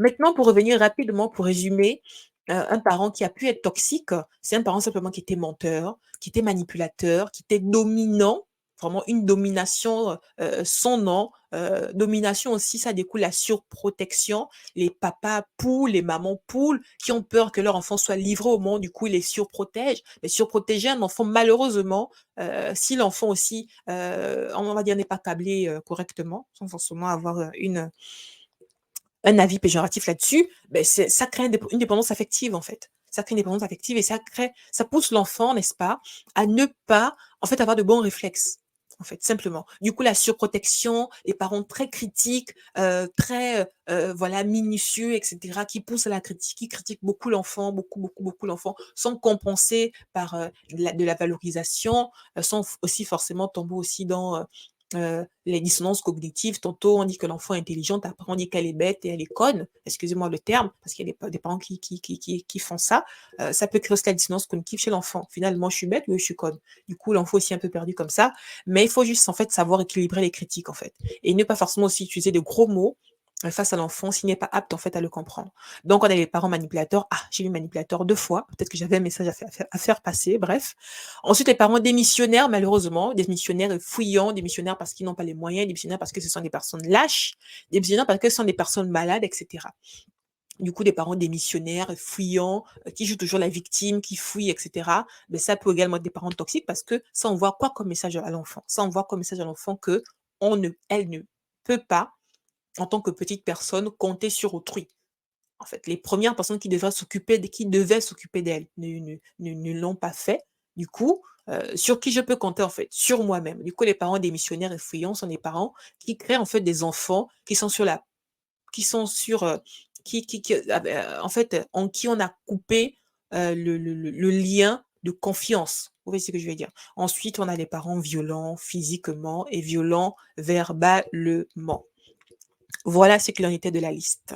Maintenant, pour revenir rapidement, pour résumer, un parent qui a pu être toxique, c'est un parent simplement qui était menteur, qui était manipulateur, qui était dominant, vraiment une domination, sans nom. Domination aussi, ça découle la surprotection. Les papas poules, les mamans poules qui ont peur que leur enfant soit livré au monde, du coup, ils les surprotègent. Mais surprotéger un enfant, malheureusement, si l'enfant aussi, on va dire, n'est pas câblé, correctement, sans forcément avoir, un avis péjoratif là-dessus, ben ça crée une dépendance affective, en fait. Ça crée une dépendance affective et ça pousse l'enfant, n'est-ce pas, à ne pas, en fait, avoir de bons réflexes, en fait, simplement. Du coup, la surprotection, les parents très critiques, très, voilà, minutieux et cetera, qui poussent à la critique, qui critiquent beaucoup l'enfant, beaucoup, beaucoup, beaucoup l'enfant, sans compenser par, de la valorisation, sans aussi forcément tomber aussi dans, les dissonances cognitives. Tantôt, on dit que l'enfant est intelligente, après on dit qu'elle est bête et elle est conne. Excusez-moi le terme, parce qu'il y a des parents qui font ça. Ça peut créer aussi la dissonance cognitive chez l'enfant. Finalement, je suis bête ou je suis conne. Du coup, l'enfant aussi est un peu perdu comme ça. Mais il faut juste, en fait, savoir équilibrer les critiques, en fait. Et ne pas forcément aussi utiliser de gros mots face à l'enfant s'il n'est pas apte, en fait, à le comprendre. Donc, on a les parents manipulateurs. Ah, j'ai eu manipulateur 2 fois. Peut-être que j'avais un message à faire passer, bref. Ensuite, les parents démissionnaires, malheureusement, démissionnaires fouillants, démissionnaires parce qu'ils n'ont pas les moyens, démissionnaires parce que ce sont des personnes lâches, démissionnaires parce que ce sont des personnes malades, etc. Du coup, des parents démissionnaires, fouillants, qui jouent toujours la victime, qui fouillent, etc. Mais ça peut également être des parents toxiques parce que ça envoie quoi comme message à l'enfant? Ça envoie comme message à l'enfant que elle ne peut pas, en tant que petite personne, compter sur autrui. En fait, les premières personnes qui devaient s'occuper d'elle ne l'ont pas fait. Du coup, sur qui je peux compter, en fait? Sur moi-même. Du coup, les parents démissionnaires et fuyants sont des parents qui créent, en fait, des enfants qui sont sur, en fait, en qui on a coupé, le lien de confiance. Vous voyez ce que je veux dire? Ensuite, on a les parents violents physiquement et violents verbalement. Voilà ce qu'il en était de la liste.